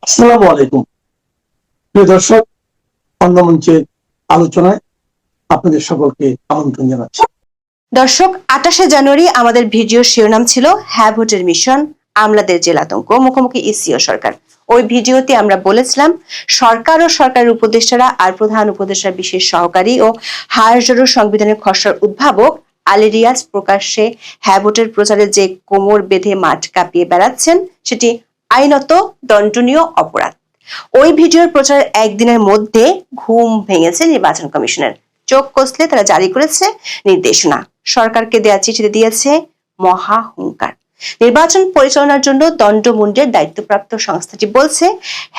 আসসালামু আলাইকুম প্রিয় দর্শক, অন্ধমঞ্চের আলোচনায় আপনাদের সকলকে আমন্ত্রণ জানাচ্ছি। দর্শক, 28শে জানুয়ারি আমাদের ভিডিও শিরোনাম ছিল হ্যাঁ ভোটের মিশন, আমলাদের জেলাতঙ্ক, মুখোমুখি ইসি ও সরকার। ওই ভিডিওতে আমরা বলেছিলাম সরকার ও সরকারের উপদেষ্টারা আর প্রধান উপদেষ্টার বিশেষ সহকারী ও হায়ার সংবিধানের খসড়ার উদ্ভাবক আলী রিয়াজ প্রকাশ্যে হ্যাঁ ভোটের প্রচারে যে কোমর বেঁধে মাঠ কাঁপিয়ে বেড়াচ্ছেন সেটি আইনত দণ্ডনীয় অপরাধ। ওই ভিডিওর প্রচারের একদিনের মধ্যে ঘুম ভেঙেছে নির্বাচন কমিশনের। চোখ কষলে তারা জারি করেছে নির্দেশনা, সরকারকে দেয়া চিঠিতে দিয়েছে মহা হুঙ্কার। নির্বাচন পরিচালনার জন্য দণ্ডমুণ্ডের দায়িত্বপ্রাপ্ত সংস্থাটি বলছে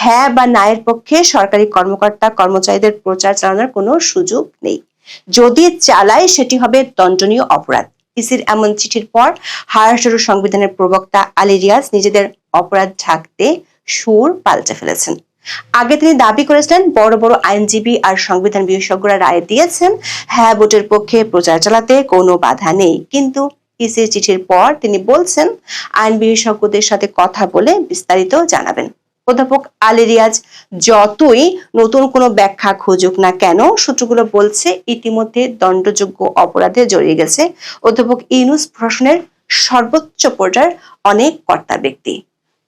হ্যাঁ বা না এর পক্ষে সরকারি কর্মকর্তা কর্মচারীদের প্রচার চালানোর কোনো সুযোগ নেই। যদি চালায় সেটি হবে দণ্ডনীয় অপরাধ। ইসির এমন চিঠির পর হায়ার সংবিধানের প্রবক্তা আলী রিয়াজ নিজেদের অপরাধ ঢাকতে সুর পাল্টে ফেলেছেন। আগে তিনি দাবি করেছিলেন বড় বড় আইনজীবী আর সংবিধান বিশেষজ্ঞরা রায় দিয়েছেন হ্যাঁ ভোটের পক্ষে প্রচার চালাতে কোনো বাধা নেই, কিন্তু ইসির চিঠির পর তিনি বলছেন আইন বিশেষজ্ঞদের সাথে কথা বলে বিস্তারিত জানাবেন। অধ্যাপক আলী রিয়াজ যতই নতুন কোনো ব্যাখ্যা খুঁজুক না কেন, সূত্রগুলো বলছে ইতিমধ্যে দণ্ডযোগ্য অপরাধে জড়িয়ে গেছে অধ্যাপক ইউনূস প্রশাসনের সর্বোচ্চ পর্যায়ের অনেক কর্তা ব্যক্তি।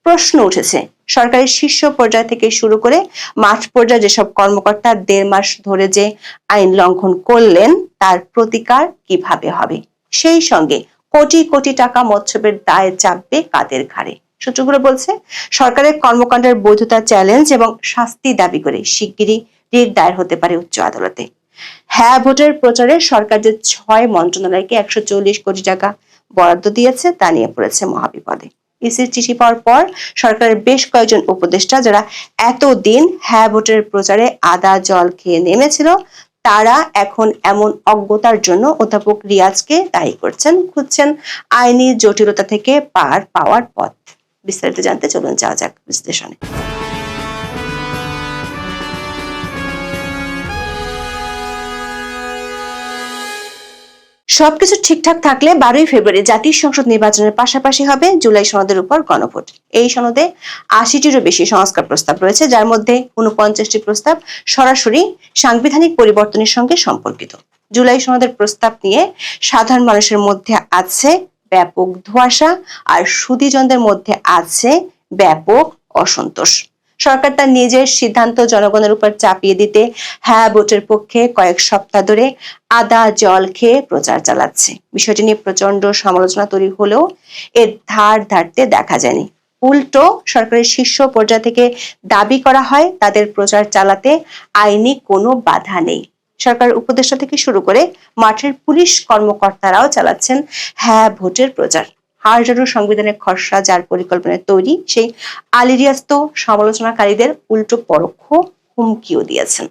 প্রশ্ন উঠেছে সরকারের শীর্ষ পর্যায় থেকে শুরু করে মাঠ পর্যায়ে যেসব কর্মকর্তা 1.5 মাস ধরে যে আইন লঙ্ঘন করলেন তার প্রতিকার কিভাবে হবে? সেই সঙ্গে কোটি কোটি টাকা মৎস্যের দায় চাপবে কাদের ঘাড়ে? সূত্রগুলো বলছে সরকারের কর্মকাণ্ডের বৈধতা চ্যালেঞ্জ এবং শাস্তি দাবি করে শিগগিরই রিট দায়ের হতে পারে উচ্চ আদালতে। হ্যাঁ ভোটের প্রচারে সরকার যে 6 মন্ত্রণালয়কে 140 কোটি টাকা বরাদ্দ দিয়েছে তা নিয়ে পড়েছে মহাবিপদে। ইসির চিঠি পাওয়ার পর সরকারের বেশ কয়েকজন উপদেষ্টা যারা এতদিন হ্যাঁ ভোটের প্রচারে আদা জল খেয়ে নেমেছিল, তারা এখন এমন অজ্ঞতার জন্য অধ্যাপক রিয়াজকে দায়ী করছেন, খুঁজছেন আইনি জটিলতা থেকে পার পাওয়ার পথ। বিস্তারিত জানতে চলুন যাওয়া যাক বিশ্লেষণে। সবকিছু ঠিকঠাক থাকলে 12ই ফেব্রুয়ারি জাতীয় সংসদ নির্বাচনের পাশাপাশি হবে জুলাই সনদের উপর গণভোট। এই সনদে 80টিরও বেশি সংস্কার প্রস্তাব রয়েছে, যার মধ্যে 49টি প্রস্তাব সরাসরি সাংবিধানিক পরিবর্তনের সঙ্গে সম্পর্কিত। জুলাই সনদের প্রস্তাব নিয়ে সাধারণ মানুষের মধ্যে আছে ব্যাপক ধোঁয়াশা আর সুধীজনদের মধ্যে আছে ব্যাপক অসন্তোষ। সরকার তার নিজের সিদ্ধান্ত জনগণের উপর চাপিয়ে দিতে হ্যাঁ ভোটের পক্ষে কয়েক সপ্তাহ ধরে আদা জল খেয়ে প্রচার চালাচ্ছে। বিষয়টি নিয়ে প্রচন্ড সমালোচনা তৈরি হলেও এর ধার ধারতে দেখা যায়নি। উল্টো সরকারের শীর্ষ পর্যায় থেকে দাবি করা হয় তাদের প্রচার চালাতে আইনি কোনো বাধা নেই। সরকার উপদেষ্টা থেকে শুরু করে মাঠের পুলিশ কর্মকর্তারাও চালাচ্ছেন হ্যাঁ ভোটের প্রচার। হাজারো সংবিধানের খসড়া যার পরিকল্পনায় তৈরি, সেই আলী রিয়াজ তো সমালোচনাকারীদের উল্টো পরোক্ষ হুমকিও দিয়েছেন।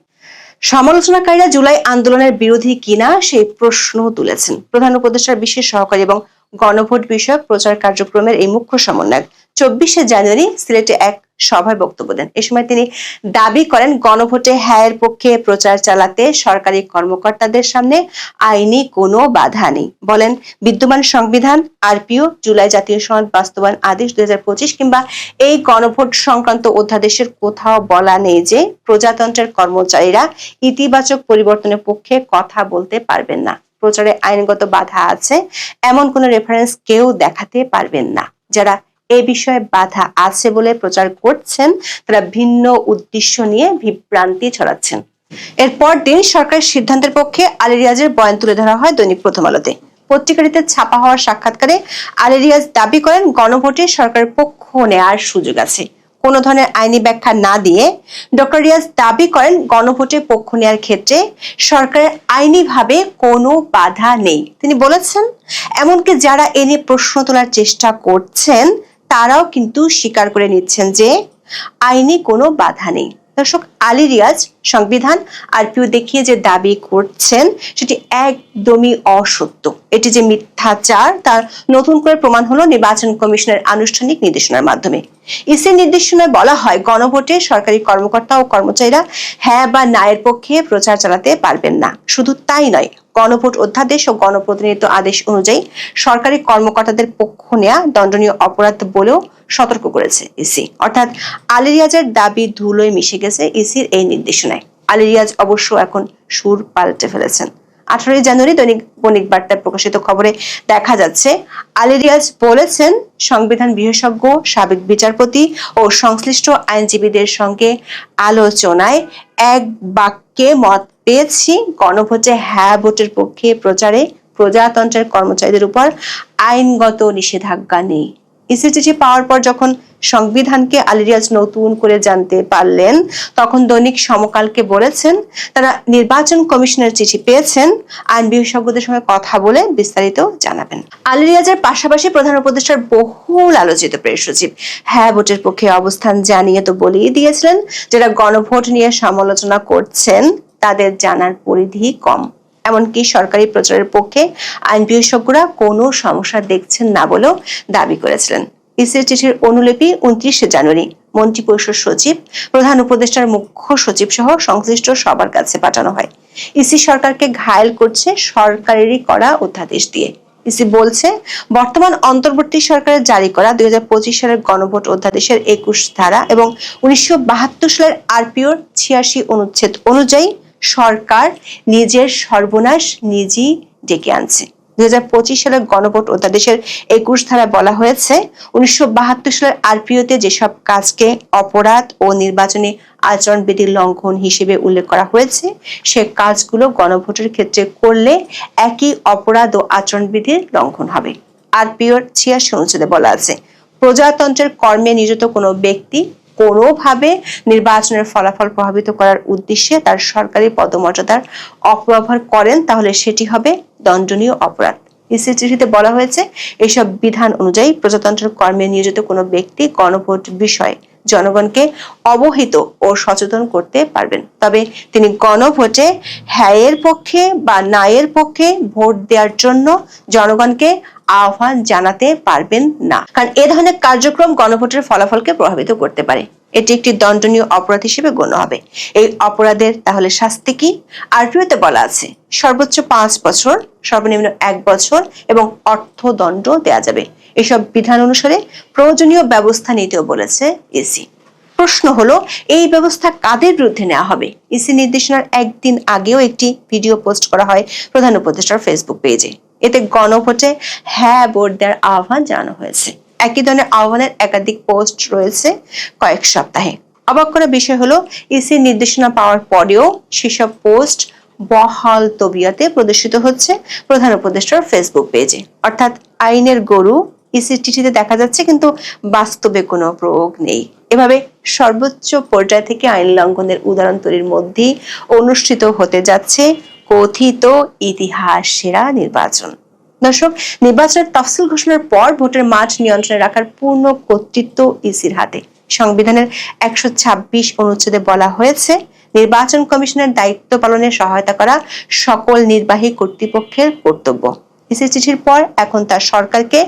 সমালোচনাকারীরা জুলাই আন্দোলনের বিরোধী কিনা সেই প্রশ্ন তুলেছেন। প্রধান উপদেষ্টার বিশেষ সহকারী এবং গণভোট বিষয়ক প্রচার কার্যক্রমের এই মুখ্য সমন্বয়ক 24শে জানুয়ারি সিলেটে এক সভায় বক্তব্য দেন। এ সময় তিনি দাবি করেন গণভোটে হ্যাঁ এর পক্ষে প্রচার চালাতে সরকারি কর্মকর্তাদের সামনে আইনি কোনো বাধা নেই। বলেন বিদ্যমান সংবিধান, আরপিও, জুলাই জাতীয় সনদ বাস্তবায়ন আদেশ 2025 কিংবা এই গণভোট সংক্রান্ত অধ্যাদেশের কোথাও বলা নেই যে প্রজাতন্ত্রের কর্মচারীরা ইতিবাচক পরিবর্তনের পক্ষে কথা বলতে পারবেন না। প্রচারে আইনগত বাধা আছে এমন কোনো রেফারেন্স কেউ দেখাতে পারবেন না। যারা এই বিষয়ে বাধা আছে বলে প্রচার করছেন তারা ভিন্ন উদ্দেশ্য নিয়ে বিভ্রান্তি ছড়াচ্ছেন। এরপর দিন সরকারের সিদ্ধান্তের পক্ষে আলী রিয়াজের বয়ান তুলে ধরা হয় দৈনিক প্রথম আলোতে। পত্রিকাটিতে ছাপা হওয়ার সাক্ষাৎকারে আলী রিয়াজ দাবি করেন গণভোটে সরকারের পক্ষ নেওয়ার সুযোগ আছে। কোনো ধরনের আইনি ব্যাখ্যা না দিয়ে ডক্টর রিয়াজ দাবি করেন গণভোটে পক্ষ নেওয়ার ক্ষেত্রে সরকারের আইনিভাবে কোনো বাধা নেই। তিনি বলেছেন এমনকি যারা এ নিয়ে প্রশ্ন তোলার চেষ্টা করছেন তারাও কিন্তু স্বীকার করে নিচ্ছেন যে আইনি কোনো বাধা নেই। দর্শক, আলী রিয়াজ সংবিধান আরপিও দেখিয়ে যে দাবি করছেন সেটি একদমই অসত্য। এটি যে মিথ্যাচার তার নতুন করে প্রমাণ হলো নির্বাচন কমিশনের আনুষ্ঠানিক নির্দেশনার মাধ্যমে। ইসির নির্দেশনায় বলা হয় গণভোটে সরকারি কর্মকর্তা ও কর্মচারীরা হ্যাঁ বা না এর পক্ষে প্রচার চালাতে পারবেন না। শুধু তাই নয়, গণভোট অধ্যাদেশ ও গণপ্রতিনিধিত্ব আদেশ অনুযায়ী সরকারি কর্মকর্তাদের পক্ষ নেওয়া দণ্ডনীয় অপরাধ বলেও সতর্ক করেছে ইসি। অর্থাৎ আলী রিয়াজের দাবি ধুলোয় মিশে গেছে ইসির এই নির্দেশনায়। আলী রিয়াজ অবশ্য এখন সুর পাল্টে ফেলেছেন। 18 জানুয়ারি দৈনিক বণিক বার্তায় প্রকাশিত খবরে দেখা যাচ্ছে, আলী রিয়াজ বলেছেন, সংবিধান বিশেষজ্ঞ, সাবেক বিচারপতি ও সংশ্লিষ্ট আইনজীবীদের সঙ্গে আলোচনায় এক বাক্যে মত পেয়েছি, গণভোটে হ্যাঁ ভোটের পক্ষে প্রচারে প্রজাতন্ত্রের কর্মচারীদের উপর আইনগত নিষেধাজ্ঞা নেই। ইসি চিঠি পাওয়ার পর যখন সংবিধানকে আলী রিয়াজ নতুন করে জানতে পারলেন, তখন দৈনিক সমকালকে বলেছেন তারা নির্বাচন কমিশনের চিঠি পেয়েছেন, আইন বিশেষজ্ঞদের সঙ্গে কথা বলে বিস্তারিত জানাবেন। আলী রিয়াজের পাশাপাশি প্রধান উপদেষ্টার বহুল আলোচিত প্রেস সচিব হ্যাঁ ভোটের পক্ষে অবস্থান জানিয়ে তো বলেই দিয়েছিলেন, যারা গণভোট নিয়ে সমালোচনা করছেন তাদের জানার পরিধি কম। এমনকি সরকারি প্রচারের পক্ষে আইন বিশেষজ্ঞরা কোনো সমস্যা দেখছেন না বলেও দাবি করেছিলেন। ইসির চিঠির অনুলিপি 29 জানুয়ারি মন্ত্রিপরিষদ সচিব, প্রধান উপদেষ্টার মুখ্য সচিব সহ সংশ্লিষ্ট সবার কাছে পাঠানো হয়। ইসি সরকারকে ঘায়েল করছে সরকারেরই করা অধ্যাদেশ দিয়ে। ইসি বলছে, বর্তমান অন্তর্বর্তী সরকারের জারি করা 2025 সালের গণভোট অধ্যাদেশের 21 ধারা এবং 1972 সালের আরপিওর 86 অনুচ্ছেদ অনুযায়ী সরকার নিজের সর্বনাশ নিজেই ডেকে আনছে। 2025 সালের গণভোট অধ্যাদেশের 21 ধারায় বলা হয়েছে, 1972 সালের আরপিওতে যেসব কাজকে অপরাধ ও নির্বাচনী আচরণবিধির লঙ্ঘন হিসেবে উল্লেখ করা হয়েছে, সে কাজগুলো গণভোটের ক্ষেত্রে করলে একই অপরাধ ও আচরণবিধির লঙ্ঘন হবে। আরপিওর 86 অনুচ্ছেদে বলা আছে, প্রজাতন্ত্রের কর্মে নিয়োজিত কোনো ব্যক্তি কোনোভাবে নির্বাচনের ফলাফল প্রভাবিত করার উদ্দেশ্যে তার সরকারি পদমর্যাদার অপব্যবহার করেন, তাহলে সেটি হবে দণ্ডনীয় অপরাধ। ইসি চিঠিতে বলা হয়েছে, এসব বিধান অনুযায়ী প্রজাতন্ত্রের কর্মে নিয়োজিত কোনো ব্যক্তি গণভোট বিষয়ে জনগণকে অবহিত ও সচেতন করতে পারবেন, তবে তিনি গণভোটে হ্যাঁ এর পক্ষে বা না এর পক্ষে ভোট দেওয়ার জন্য জনগণকে আহ্বান জানাতে পারবেন না, কারণ এ ধরনের কার্যক্রম গণভোটের ফলাফলকে প্রভাবিত করতে পারে। এটি একটি দণ্ডনীয় অপরাধ হিসেবে গণ্য হবে। এই অপরাধের তাহলে শাস্তি কি? আরপিওতে বলা আছে, সর্বোচ্চ 5 বছর, সর্বনিম্ন 1 বছর এবং অর্থদণ্ড দেয়া যাবে। এসব বিধান অনুসারে প্রয়োজনীয় ব্যবস্থা নিতেও বলেছে ইসি। প্রশ্ন হলো, এই ব্যবস্থা কাদের বিরুদ্ধে নেওয়া হবে? ইসি নির্দেশনার একদিন আগেও একটি ভিডিও পোস্ট করা হয় প্রধান উপদেষ্টার ফেসবুক পেজে। এতে গণভোটে হ্যাঁ ভোট দেওয়ার আহ্বান জানানো হয়েছে। একই ধরনের আহ্বানের একাধিক পোস্ট রয়েছে কয়েক সপ্তাহে। অবাক করা বিষয় হলো, ইসির নির্দেশনা পাওয়ার পরেও সেসব পোস্ট বহাল তবিয়তে প্রদর্শিত হচ্ছে প্রধান উপদেষ্টার ফেসবুক পেজে। অর্থাৎ আইনের গরু ইসির চিঠিতে দেখা যাচ্ছে, কিন্তু বাস্তবে কোনো প্রয়োগ নেই। এভাবে সর্বোচ্চ পর্যায় থেকে আইন লঙ্ঘনের উদাহরণ তৈরির মধ্যেই অনুষ্ঠিত হতে যাচ্ছে কথিত ইতিহাস সেরা নির্বাচন। দর্শক, নির্বাচনের তফসিল ঘোষণার পর ভোটের মাঠ নিয়ন্ত্রণে রাখার পূর্ণ কর্তৃত্ব ইসির হাতে। সংবিধানের 126 অনুচ্ছেদে বলা হয়েছে, নির্বাচন কমিশনের দায়িত্ব পালনে সহায়তা করা সকল নির্বাহী কর্তৃপক্ষের কর্তব্য। ইসির চিঠির পর এখন তার সরকারকে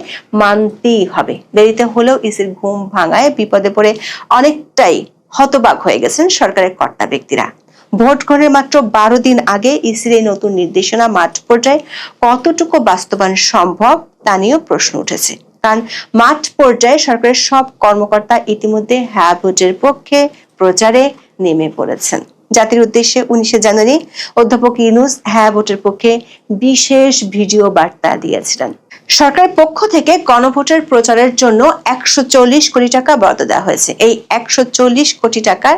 মানতেই হবে। দেরিতে হলেও ইসির ঘুম ভাঙায় বিপদে পড়ে অনেকটাই হতবাক হয়ে গেছেন সরকারের কর্তা ব্যক্তিরা। ভোট গ্রহণের মাত্র 12 দিন আগে ইসির এই নতুন নির্দেশনা মাঠ পর্যায়ে কতটুকু বাস্তবায়ন সম্ভব তা নিয়েও প্রশ্ন উঠেছে। কারণ মাঠ পর্যায়ে সরকারের সব কর্মকর্তা ইতিমধ্যে হ্যাঁ ভোটের পক্ষে প্রচারে নেমে পড়েছেন। জাতির উদ্দেশ্যে 19 জানুয়ারি অধ্যাপক ইউনূস হ্যাঁ ভোটের পক্ষে বিশেষ ভিডিও বার্তা দিয়েছিলেন। সরকারের পক্ষ থেকে গণভোটের প্রচারের জন্য 140 কোটি টাকা বরাদ্দ দেওয়া হয়েছে। এই 140 কোটি টাকার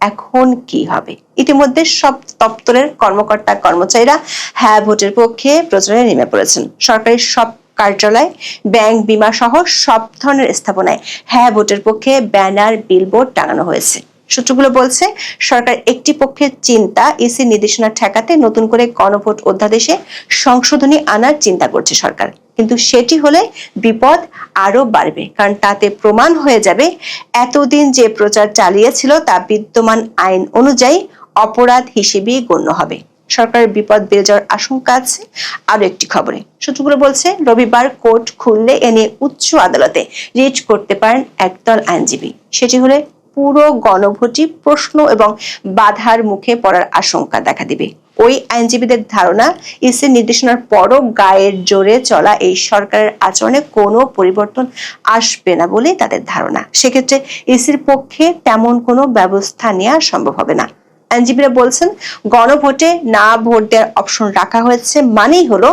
এখন কি হবে? ইতিমধ্যে সব দপ্তরের কর্মকর্তা কর্মচারীরা হ্যাঁ ভোটের পক্ষে প্রচারে নেমে পড়েছেন। সরকারি সব কার্যালয়, ব্যাংক, বিমা সহ সব ধরনের স্থাপনায় হ্যাঁ ভোটের পক্ষে ব্যানার, বিলবোর্ড টাঙানো হয়েছে। সূত্রগুলো বলছে, সরকার একটি পক্ষের চিন্তা ইসি নির্দেশনা ঠেকাতে নতুন করে গণভোট অধ্যাদেশে সংশোধনী আনার চিন্তা করছে সরকার। কিন্তু সেটি হলে বিপদ আরো বাড়বে, কারণ তাতে প্রমাণ হয়ে যাবে এতদিন যে প্রচার চালিয়েছিল তা বিদ্যমান আইন অনুযায়ী অপরাধ হিসেবেই গণ্য হবে। সরকারের বিপদ বেড়ে যাওয়ার আশঙ্কা আছে। আরো একটি খবরে সূত্রগুলো বলছে, রবিবার কোর্ট খুললে এ নিয়ে উচ্চ আদালতে রিট করতে পারেন একদল আইনজীবী। সেটি হলে পুরো গণভোটই প্রশ্ন এবং বাধার মুখে পড়ার আশঙ্কা দেখা দিবে। ওই আইনজীবীদের ধারণা, ইসির নির্দেশনার পরও গায়ের জোরে চলা এই সরকারের আচরণে কোনো পরিবর্তন আসবে না বলে তাদের ধারণা। সেক্ষেত্রে ইসির পক্ষে তেমন কোনো ব্যবস্থা নেওয়া সম্ভব হবে না। আইনজীবীরা বলছেন, গণভোটে না ভোট দেওয়ার অপশন রাখা হয়েছে মানেই হলো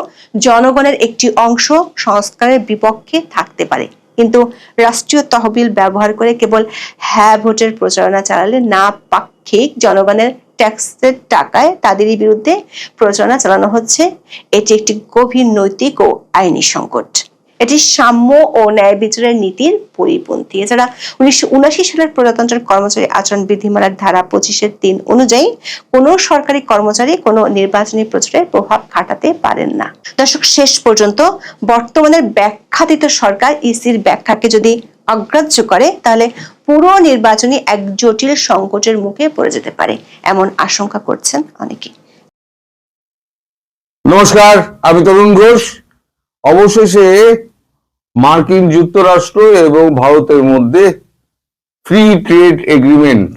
জনগণের একটি অংশ সংস্কারের বিপক্ষে থাকতে পারে, কিন্তু রাষ্ট্রীয় তহবিল ব্যবহার করে কেবল হ্যাঁ ভোটের প্রচারণা চালালে না পাক্ষিক জনগণের ট্যাক্সের টাকায় তাদেরই বিরুদ্ধে প্রচারণা চালানো হচ্ছে। এটি একটি গভীর নৈতিক ও আইনি সংকট। এটি সাম্য ও ন্যায় বিচারের নীতির পরিপন্থী। এছাড়া 1979 সালের প্রজাতন্ত্রের কর্মচারী আচরণ বিধিমালার ধারা 25(3) অনুযায়ী কোনো সরকারি কর্মচারী কোনো নির্বাচনী প্রচারের প্রভাব খাটাতে পারেন না। দর্শক, শেষ পর্যন্ত বর্তমানের ব্যাখ্যাতীত সরকার ইসির ব্যাখ্যাকে যদি অগ্রাহ্য করে তাহলে পুরো নির্বাচনী এক জটিল সংকটের মুখে পড়ে যেতে পারে, এমন আশঙ্কা করছেন অনেকে। নমস্কার, আমি তরুণ ঘোষ। অবশেষে মার্কিন যুক্তরাষ্ট্র এবং ভারতের মধ্যে ফ্রি ট্রেড এগ্রিমেন্ট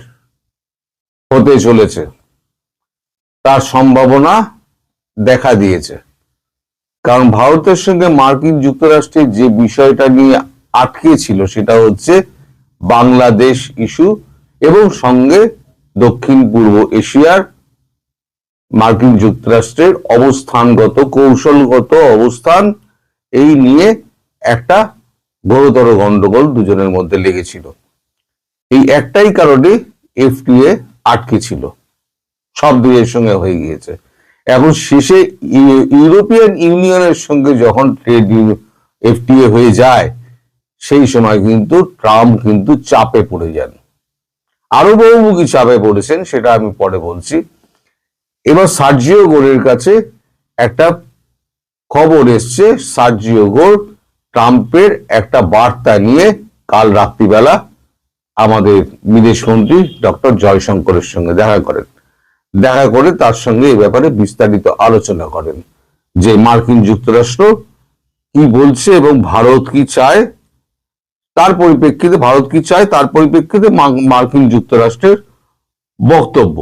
হতে চলেছে, তার সম্ভাবনা দেখা দিয়েছে। কারণ ভারতের সঙ্গে মার্কিন যুক্তরাষ্ট্রের যে বিষয়টা নিয়ে আটকে ছিল সেটা হচ্ছে বাংলাদেশ ইস্যু এবং সঙ্গে দক্ষিণ পূর্ব এশিয়ার মার্কিন যুক্তরাষ্ট্রের অবস্থানগত কৌশলগত অবস্থান, এই নিয়ে একটা বড়তর গন্ডগোল দুজনের মধ্যে লেগেছিল। এই একটাই কারণে এফটিএ আটকে ছিল, সব দুইয়ের সঙ্গে হয়ে গিয়েছে। এখন শেষে ইউরোপিয়ান ইউনিয়নের সঙ্গে যখন ট্রেড এফটিএ হয়ে যায় সেই সময় কিন্তু ট্রাম্প কিন্তু চাপে পড়ে যান, আরো বহুমুখী চাপে পড়েছেন, সেটা আমি পরে বলছি। এবার সার্জিও গোরের কাছে একটা খবর এসছে। সার্জিও গোর ট্রাম্পের একটা বার্তা নিয়ে কাল রাত্রিবেলা আমাদের বিদেশমন্ত্রী ডক্টর জয়শঙ্করের সঙ্গে দেখা করে তার সঙ্গে এই ব্যাপারে বিস্তারিত আলোচনা করেন যে মার্কিন যুক্তরাষ্ট্র কি বলছে এবং ভারত কি চায়, তার পরিপ্রেক্ষিতে মার্কিন যুক্তরাষ্ট্রের বক্তব্য।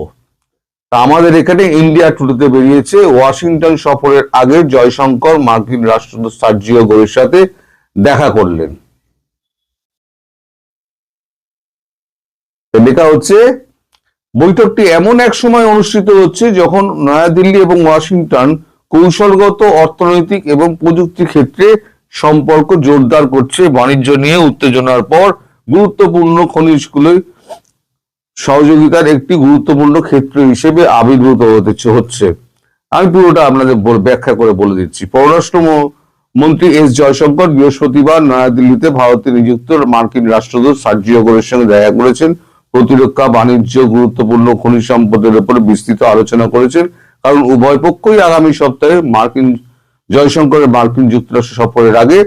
আমাদের এখানে ইন্ডিয়া টুডেতে বেরিয়েছে, ওয়াশিংটন সফরের আগে জয়শঙ্কর মার্কিন রাষ্ট্রদূত সার্জিও গোরের সাথে দেখা করলেন। লেখা হচ্ছে, বৈঠকটি এমন এক সময় অনুষ্ঠিত হচ্ছে যখন নয়াদিল্লি এবং ওয়াশিংটন কৌশলগত, অর্থনৈতিক এবং প্রযুক্তি ক্ষেত্রে সম্পর্ক জোরদার করছে। বাণিজ্য নিয়ে উত্তেজনার পর গুরুত্বপূর্ণ খনিজগুলো সহযোগিতার একটি গুরুত্বপূর্ণ ক্ষেত্র হিসেবে আবির্ভূত হচ্ছে। আমি পুরোটা আপনাদের ব্যাখ্যা করে বলে দিচ্ছি। পররাষ্ট্র মন্ত্রী এস জয়শঙ্কর বৃহস্পতিবার নয়াদিল্লিতে ভারতে নিযুক্ত মার্কিন রাষ্ট্রদূত সার্জিও গোরের সঙ্গে দেখা করেছেন। প্রতিরক্ষা, বাণিজ্য, গুরুত্বপূর্ণ খনিজ সম্পদের উপরে বিস্তৃত আলোচনা করেছেন, কারণ উভয় পক্ষই আগামী সপ্তাহে জয়শঙ্করের মার্কিন যুক্তরাষ্ট্র সফরের আগে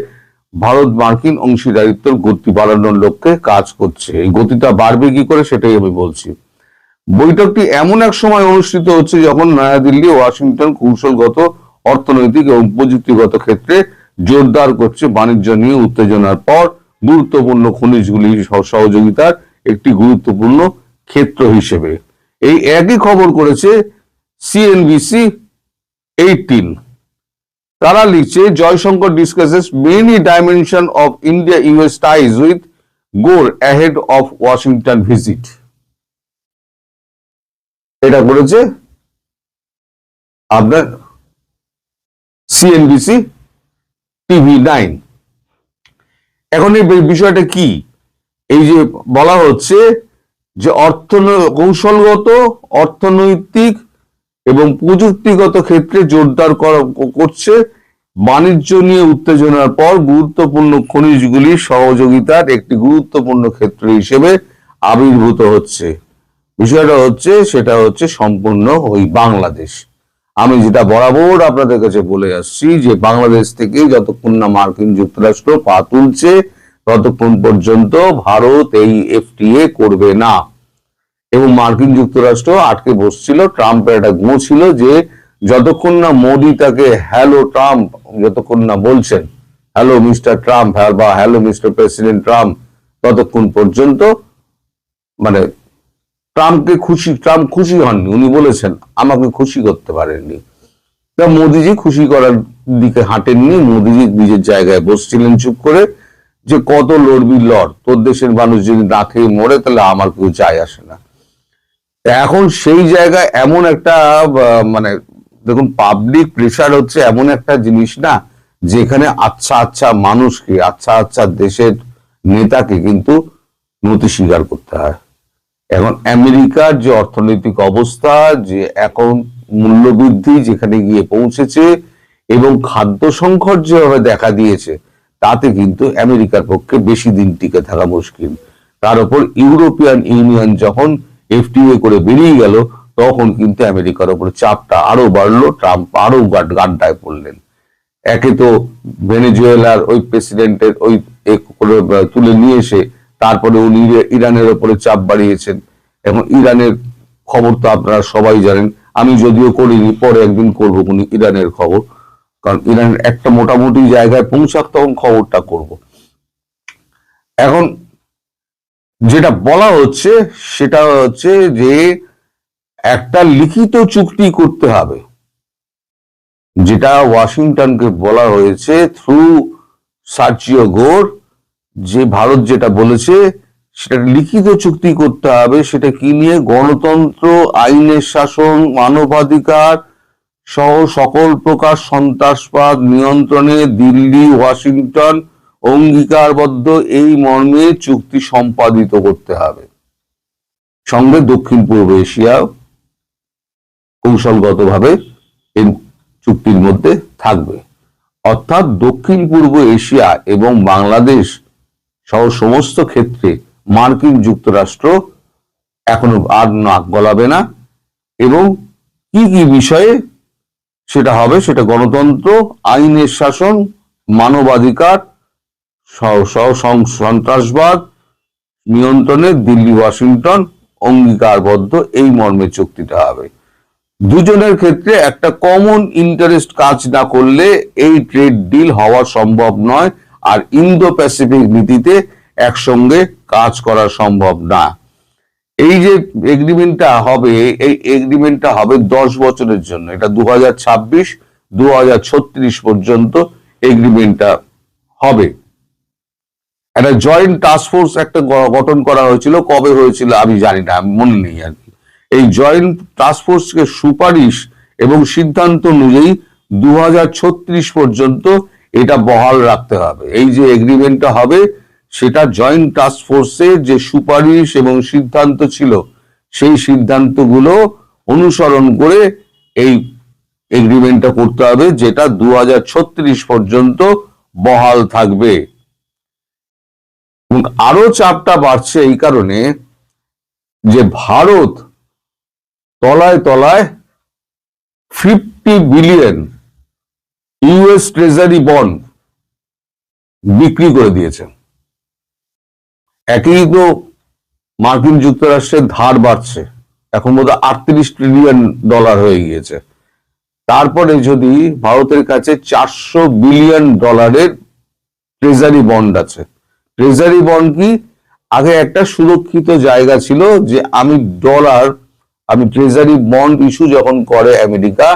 ভারত মার্কিন অংশীদারিত্বের গতি বাড়ানোর লক্ষ্যে কাজ করছে। এই গতিটা বাড়বে কি করে সেটাই আমি বলছি। বৈঠকটি এমন এক সময় অনুষ্ঠিত হচ্ছে যখন নয়াদিল্লি ওয়াশিংটন কৌশলগত, অর্থনৈতিক এবং প্রযুক্তিগত ক্ষেত্রে জোরদার করছে বাণিজ্য নিয়ে উত্তেজনার পর গুরুত্বপূর্ণ খনিজগুলি সহযোগিতার একটি গুরুত্বপূর্ণ ক্ষেত্র হিসেবে। এই একই খবর করেছে CNBC 18। তারা লিখছে, Jaishankar discusses many dimension of India US ties with গোর অ্যাহেড অফ ওয়াশিংটন ভিজিট। এটা করেছে আপনার CNBC TV9। এখন এই বিষয়টা কি, এই যে বলা হচ্ছে যে কৌশলগত, অর্থনৈতিক এবং প্রযুক্তিগত ক্ষেত্রে জোরদার করছে, বাণিজ্য নিয়ে উত্তেজনার পর গুরুত্বপূর্ণ খনিজগুলি সহযোগিতার একটি গুরুত্বপূর্ণ ক্ষেত্র হিসেবে আবির্ভূত হচ্ছে। বিষয়টা হচ্ছে, সেটা হচ্ছে সম্পূর্ণ ওই বাংলাদেশ। আমি যেটা বরাবর আপনাদের কাছে বলে আসছি যে বাংলাদেশ থেকে যতক্ষণ না মার্কিন যুক্তরাষ্ট্র পা তুলছে ততক্ষণ পর্যন্ত ভারত এই এফটিএ করবে না। এবং মার্কিন যুক্তরাষ্ট্র আটকে বসছিল। ট্রাম্পের একটা গুঁ ছিল যে যতক্ষণ না মোদি তাকে হ্যালো ট্রাম্প যতক্ষণ না বলছেন, হ্যালো মিস্টার ট্রাম্প বা হ্যালো মিস্টার প্রেসিডেন্ট ট্রাম্প, ততক্ষণ পর্যন্ত মানে ট্রাম্প খুশি হননি, উনি বলেছেন আমাকে খুশি করতে পারেননি। তা মোদিজি খুশি করার দিকে হাঁটেননি, মোদিজি নিজের জায়গায় বসছিলেন চুপ করে, যে কত লড়বি লড়, তোর দেশের মানুষ যদি না খেয়ে মরে তাহলে আমার কেউ যায় আসে না। এখন সেই জায়গায় এমন একটা মানে দেখুন, পাবলিক প্রেশার হচ্ছে এমন একটা জিনিস না, যেখানে আচ্ছা আচ্ছা মানুষকে, আচ্ছা আচ্ছা দেশের নেতাকে কিন্তু নতি স্বীকার করতে হয়। এখন আমেরিকার যে অর্থনৈতিক অবস্থা, যে এখন মূল্যবৃদ্ধি যেখানে গিয়ে পৌঁছেছে এবং খাদ্য সংকট যেভাবে দেখা দিয়েছে, তাতে কিন্তু আমেরিকার পক্ষে বেশি দিন টিকে থাকা মুশকিল। তার উপর ইউরোপিয়ান ইউনিয়ন যখন এফটিএ করে বেরিয়ে গেল, তখন কিন্তু আমেরিকার উপর চাপটা আরো বাড়লো, ট্রাম্প আরো গাড্ডায় পড়লেন। একে তো ভেনেজুয়েলার ওই প্রেসিডেন্টের ওই তুলে নিয়ে এসে তারপরে উনি ইরানের ওপরে চাপ বাড়িয়েছেন। এখন ইরানের খবর তো আপনারা সবাই জানেন, আমি যদিও করিনি, পরে একদিন করবো উনি ইরানের খবর, কারণ ইরানের একটা মোটামুটি জায়গায় পৌঁছাক তখন খবরটা করব। এখন যেটা বলা হচ্ছে সেটা হচ্ছে যে একটা লিখিত চুক্তি করতে হবে, যেটা ওয়াশিংটনকে বলা হয়েছে থ্রু সার্জিও গোর, যে ভারত যেটা বলেছে সেটা লিখিত চুক্তি করতে হবে। সেটা কি নিয়ে? গণতন্ত্র, আইনের শাসন, মানবাধিকার সহ সকল প্রকার সন্ত্রাসবাদ নিয়ন্ত্রণে দিল্লি, ওয়াশিংটন অঙ্গীকারবদ্ধ, এই মর্মে চুক্তি সম্পাদিত করতে হবে। সঙ্গে দক্ষিণ পূর্ব এশিয়া কৌশলগতভাবে এই চুক্তির মধ্যে থাকবে। অর্থাৎ দক্ষিণ পূর্ব এশিয়া এবং বাংলাদেশ সহ সমস্ত ক্ষেত্রে মার্কিন যুক্তরাষ্ট্র এখনো আর নাক গলাবে না, এবং কি কি বিষয়ে সেটা হবে, সেটা গণতন্ত্র, আইনের শাসন, মানবাধিকার সন্ত্রাসবাদ নিয়ন্ত্রণে দিল্লি, ওয়াশিংটন অঙ্গীকারবদ্ধ, এই মর্মে চুক্তিটা হবে। দুজনের ক্ষেত্রে একটা কমন ইন্টারেস্ট কাজ না করলে এই ট্রেড ডিল হওয়া সম্ভব নয়, আর ইন্দো প্যাসিফিক নীতিতে একসঙ্গে কাজ করা সম্ভব না। এই যে এগ্রিমেন্টটা হবে, এই এগ্রিমেন্টটা হবে 10 বছরের জন্য। এটা 2026-2036 পর্যন্ত এগ্রিমেন্টটা হবে। একটা জয়েন্ট টাস্কফোর্স একটা গঠন করা হয়েছিল, কবে হয়েছিল আমি জানি না, মনে নেই আর কি। এই জয়েন্ট টাস্কফোর্সকে সুপারিশ এবং সিদ্ধান্ত অনুযায়ী 2036 পর্যন্ত এটা বহাল রাখতে হবে। এই যে এগ্রিমেন্টটা হবে সেটা জয়েন্ট টাস্কফোর্সের যে সুপারিশ এবং সিদ্ধান্ত ছিল, সেই সিদ্ধান্তগুলো অনুসরণ করে এই এগ্রিমেন্টটা করতে হবে, যেটা 2036 পর্যন্ত বহাল থাকবে। এবং আরো চাপটা বাড়ছে এই কারণে যে ভারত তলায় তলায় 50 বিলিয়ন ইউএস ট্রেজারি বন্ড বিক্রি করে দিয়েছে। একই তো মার্কিন যুক্তরাষ্ট্রের ধার বাড়ছে, এখন বোধহয় $38 ট্রিলিয়ন হয়ে গিয়েছে। তারপরে যদি ভারতের কাছে $400 বিলিয়ন ট্রেজারি বন্ড আছে। ট্রেজারি বন্ড কি? আগে একটা সুরক্ষিত জায়গা ছিল যে আমি ট্রেজারি বন্ড ইস্যু যখন করে আমেরিকা,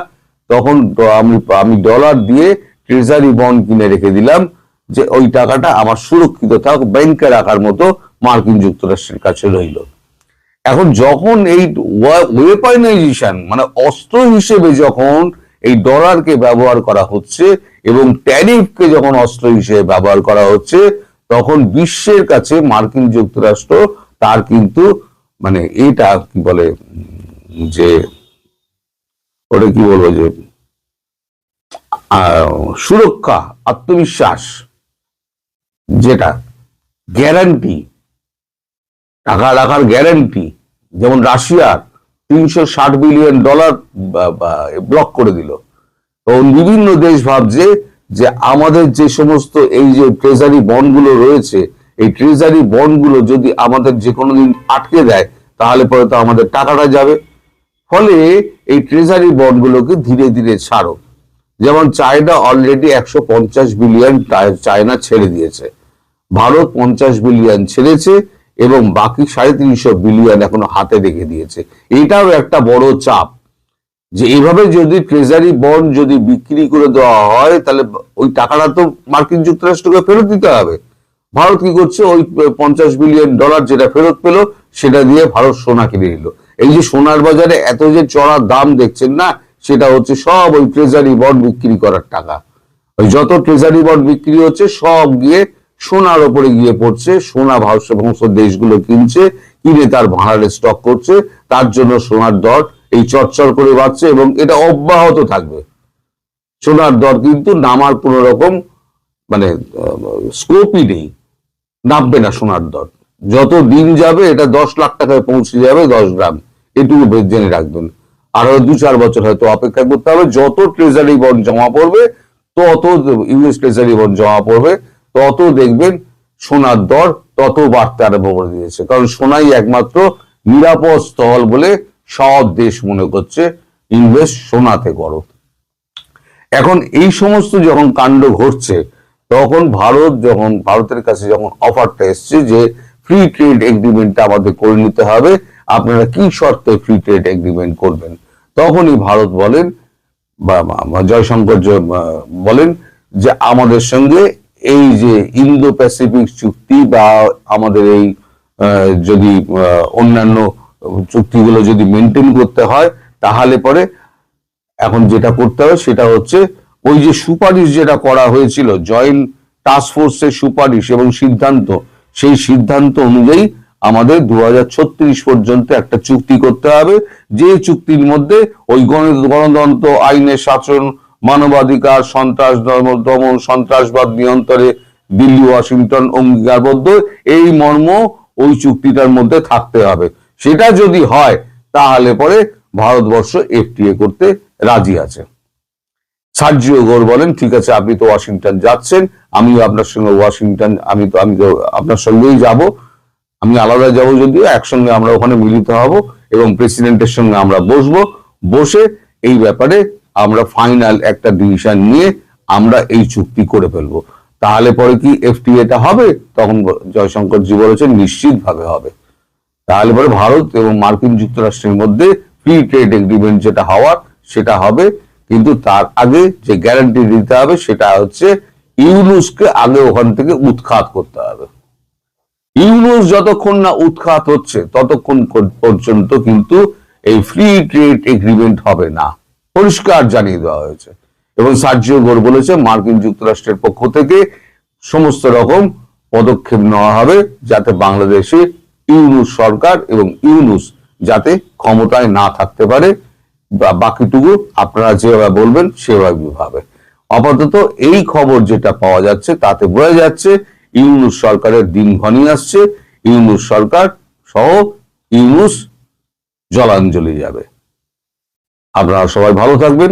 তখন আমি ডলার দিয়ে ট্রেজারি বন্ড কিনে রেখে দিলাম, যে ওই টাকাটা আমার সুরক্ষিত থাক, ব্যাংকে রাখার মতো মার্কিন যুক্তরাষ্ট্রের কাছে রইল। এখন যখন এই ওয়েপনাইজেশন মানে অস্ত্র হিসেবে যখন এই ডলারকে ব্যবহার করা হচ্ছে এবং ট্যারিফকে যখন অস্ত্র হিসেবে ব্যবহার করা হচ্ছে, তখন বিশ্বের কাছে মার্কিন যুক্তরাষ্ট্র তার কিন্তু মানে এটা কি বলে যে ওটা কি বলবো যে সুরক্ষা, আত্মবিশ্বাস, যেটা গ্যারান্টি, টাকা রাখার গ্যারান্টি, যেমন রাশিয়ার $360 বিলিয়ন ব্লক করে দিল। তখন বিভিন্ন দেশ ভাবছে যে আমাদের যে সমস্ত এই যে ট্রেজারি বন্ডগুলো রয়েছে, এই ট্রেজারি বন্ডগুলো যদি আমাদের যে কোনো দিন আটকে দেয়, তাহলে পরে তো আমাদের টাকাটা যাবে। ফলে এই ট্রেজারি বন্ডগুলোকে ধীরে ধীরে ছাড়ো। যেমন চায়না অলরেডি 150 বিলিয়ন চায়না ছেড়ে দিয়েছে, ভারত 50 বিলিয়ন ছেড়েছে, এবং বাকি 350 বিলিয়ন এখনো হাতে রেখে দিয়েছে। এটাও একটা বড় চাপ যে এইভাবে যদি ট্রেজারি বন্ড যদি বিক্রি করে দেওয়া হয় তাহলে ওই টাকাটা তো মার্কিন যুক্তরাষ্ট্রকে ফেরত দিতে হবে। ভারত কি করছে, ওই $50 বিলিয়ন যেটা ফেরত পেলো সেটা দিয়ে ভারত সোনা কিনে নিল। এই যে সোনার বাজারে এত যে চড়া দাম দেখছেন না, সেটা হচ্ছে সব ওই ট্রেজারি বন্ড বিক্রি করার টাকা। ওই যত ট্রেজারি বন্ড বিক্রি হচ্ছে সব গিয়ে সোনার ওপরে গিয়ে পড়ছে। সোনা সমস্ত দেশগুলো কিনে তার ভাড়ারে স্টক করছে, তার জন্য সোনার দর এই চরচর করে বাড়ছে এবং এটা অব্যাহত থাকবে। সোনার দর কিন্তু নামার কোনো রকম মানে স্কোপই নেই, নামবে না সোনার দর। যত দিন যাবে এটা 10 লাখ টাকায় পৌঁছে যাবে 10 গ্রাম, এটুকু জেনে রাখবেন। আরো 2-4 বছর হয়তো অপেক্ষা করতে হবে। যত ট্রেজারি বন্ড জমা পড়বে, তত ইউএস ট্রেজারি বন্ড জমা পড়বে, তত দেখবেন সোনার দর তত বাড়তে আরম্ভ করে দিয়েছে। কারণ সোনাই একমাত্র নিরাপদ স্থল বলে সব দেশ মনে করছে ইনভেস্ট সোনাতে করো। এখন এই সমস্ত যখন কাণ্ড ঘটছে, তখন ভারতের কাছে যখন অফারটা এসছে যে ফ্রি ট্রেড এগ্রিমেন্টটা আমাদের করে নিতে হবে, আপনারা কি শর্তে ফ্রি ট্রেড এগ্রিমেন্ট করবেন, তখনই ভারত বলেন বা জয়শঙ্কর বলেন যে আমাদের সঙ্গে এই যে ইন্দো প্যাসিফিক চুক্তি বা আমাদের এই যদি অন্যান্য চুক্তিগুলো যদি মেনটেন করতে হয়, তাহলে পরে এখন যেটা করতে হবে সেটা হচ্ছে ওই যে সুপারিশ যেটা করা হয়েছিল জয়েন্ট টাস্ক ফোর্সের সুপারিশ এবং সিদ্ধান্ত, সেই সিদ্ধান্ত অনুযায়ী আমাদের 2036 পর্যন্ত একটা চুক্তি করতে হবে, যে চুক্তির মধ্যে ওই গণতন্ত্র, আইনের শাসন, মানবাধিকার, সন্ত্রাস দমন, সন্ত্রাসবাদ নিয়ন্ত্রণে দিল্লি ওয়াশিংটন অঙ্গীকারবদ্ধ, এই মর্ম ওই চুক্তিটার মধ্যে থাকতে হবে। সেটা যদি হয় তাহলে পরে ভারতবর্ষ এফটিএ করতে রাজি আছে। সার্জিও গোর বলেন ঠিক আছে, আপনি তো ওয়াশিংটন যাচ্ছেন, আমিও আপনার সঙ্গে ওয়াশিংটন, আমি তো আপনার সঙ্গেই যাব, আমি আলাদা যাব যদিও, একসঙ্গে আমরা ওখানে মিলিত হব এবং প্রেসিডেন্টের সঙ্গে আমরা বসে এই ব্যাপারে আমরা ফাইনাল একটা ডিসিশন নিয়ে আমরা এই চুক্তি করে ফেলবো। তাহলে পরে কি এফটিএটা হবে? তখন জয়শঙ্করজি বলেছেন নিশ্চিতভাবে হবে। তাহলে পরে ভারত এবং মার্কিন যুক্তরাষ্ট্রের মধ্যে ফ্রি ট্রেড এগ্রিমেন্ট যেটা হওয়ার সেটা হবে। কিন্তু তার আগে যে গ্যারান্টি দিতে হবে সেটা হচ্ছে ইউনুসকে আগে ওখান থেকে উৎখাত করতে হবে। ইউনুস যতক্ষণ না উৎখাত হচ্ছে ততক্ষণ পর্যন্ত কিন্তু এই ফ্রি ট্রেড এগ্রিমেন্ট হবে না, পরিষ্কার জানিয়ে দেওয়া হয়েছে। এবং সার্জিও গোর বলেছে মার্কিন যুক্তরাষ্ট্রের পক্ষ থেকে সমস্ত রকম পদক্ষেপ নেওয়া হবে যাতে বাংলাদেশে ইউনুস সরকার এবং ইউনুস যাতে ক্ষমতায় না থাকতে পারে, বাকিটুকু আপনারা যেভাবে বলবেন সেভাবে ভাবে। আপাতত এই খবর যেটা পাওয়া যাচ্ছে তাতে বোঝা যাচ্ছে ইউনুস সরকারের দিন ঘনিয়ে আসছে, ইউনুস সরকার সহ ইউনুস জলাঞ্জলি যাবে। আপনারা সবাই ভালো থাকবেন।